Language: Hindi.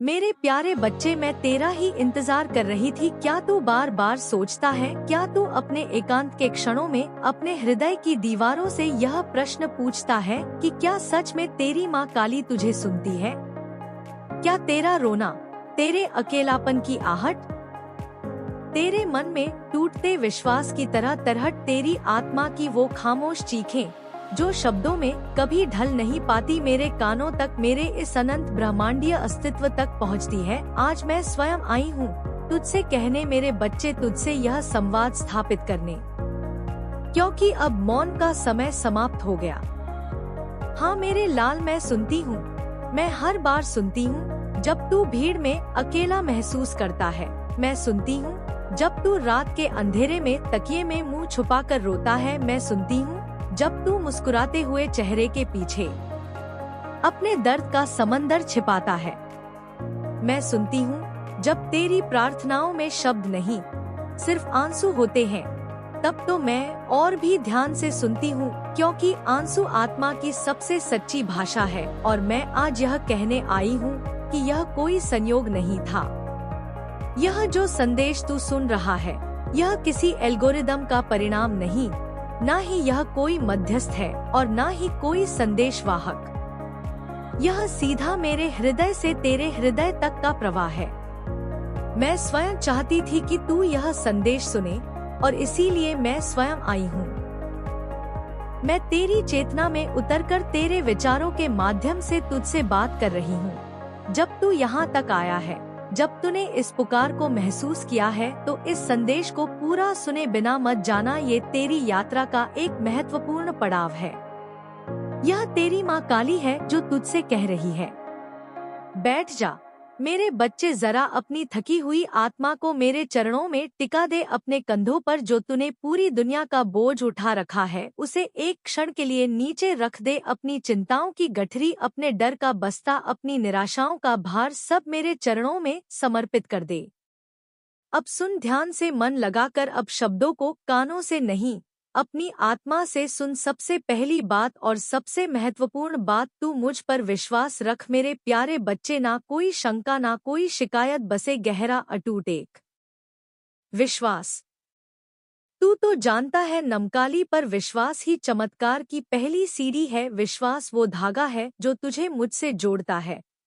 मेरे प्यारे बच्चे, मैं तेरा ही इंतजार कर रही थी। क्या तू बार बार सोचता है? क्या तू अपने एकांत के क्षणों में अपने हृदय की दीवारों से यह प्रश्न पूछता है कि क्या सच में तेरी माँ काली तुझे सुनती है? क्या तेरा रोना, तेरे अकेलापन की आहट, तेरे मन में टूटते विश्वास की तरह तरहट, तेरी आत्मा की वो खामोश चीखें जो शब्दों में कभी ढल नहीं पाती, मेरे कानों तक, मेरे इस अनंत ब्रह्मांडीय अस्तित्व तक पहुंचती है? आज मैं स्वयं आई हूँ तुझसे कहने, मेरे बच्चे, तुझसे यह संवाद स्थापित करने, क्योंकि अब मौन का समय समाप्त हो गया। हाँ मेरे लाल, मैं सुनती हूँ, मैं हर बार सुनती हूँ जब तू भीड़ में अकेला महसूस करता है। मैं सुनती हूँ जब तू रात के अंधेरे में तकिए में मुंह छुपाकर रोता है। मैं सुनती हूँ जब तू मुस्कुराते हुए चेहरे के पीछे अपने दर्द का समंदर छिपाता है। मैं सुनती हूँ जब तेरी प्रार्थनाओं में शब्द नहीं, सिर्फ आंसू होते हैं। तब तो मैं और भी ध्यान से सुनती हूँ, क्योंकि आंसू आत्मा की सबसे सच्ची भाषा है। और मैं आज यह कहने आई हूँ कि यह कोई संयोग नहीं था। यह जो संदेश तू सुन रहा है, यह किसी एल्गोरिदम का परिणाम नहीं, ना ही यह कोई मध्यस्थ है और ना ही कोई संदेशवाहक। यह सीधा मेरे हृदय से तेरे हृदय तक का प्रवाह है। मैं स्वयं चाहती थी कि तू यह संदेश सुने, और इसीलिए मैं स्वयं आई हूँ। मैं तेरी चेतना में उतरकर तेरे विचारों के माध्यम से तुझसे बात कर रही हूँ। जब तू यहाँ तक आया है, जब तूने इस पुकार को महसूस किया है, तो इस संदेश को पूरा सुने बिना मत जाना। ये तेरी यात्रा का एक महत्वपूर्ण पड़ाव है। यह तेरी माँ काली है जो तुझसे कह रही है, बैठ जा मेरे बच्चे, जरा अपनी थकी हुई आत्मा को मेरे चरणों में टिका दे। अपने कंधों पर जो तूने पूरी दुनिया का बोझ उठा रखा है, उसे एक क्षण के लिए नीचे रख दे। अपनी चिंताओं की गठरी, अपने डर का बस्ता, अपनी निराशाओं का भार, सब मेरे चरणों में समर्पित कर दे। अब सुन ध्यान से, मन लगाकर। अब शब्दों को कानों से नहीं, अपनी आत्मा से सुन। सबसे पहली बात और सबसे महत्वपूर्ण बात, तू मुझ पर विश्वास रख मेरे प्यारे बच्चे। ना कोई शंका, ना कोई शिकायत, बसे गहरा अटूट एक विश्वास। तू तो जानता है, नमकाली पर विश्वास ही चमत्कार की पहली सीढ़ी है। विश्वास वो धागा है जो तुझे मुझसे जोड़ता है,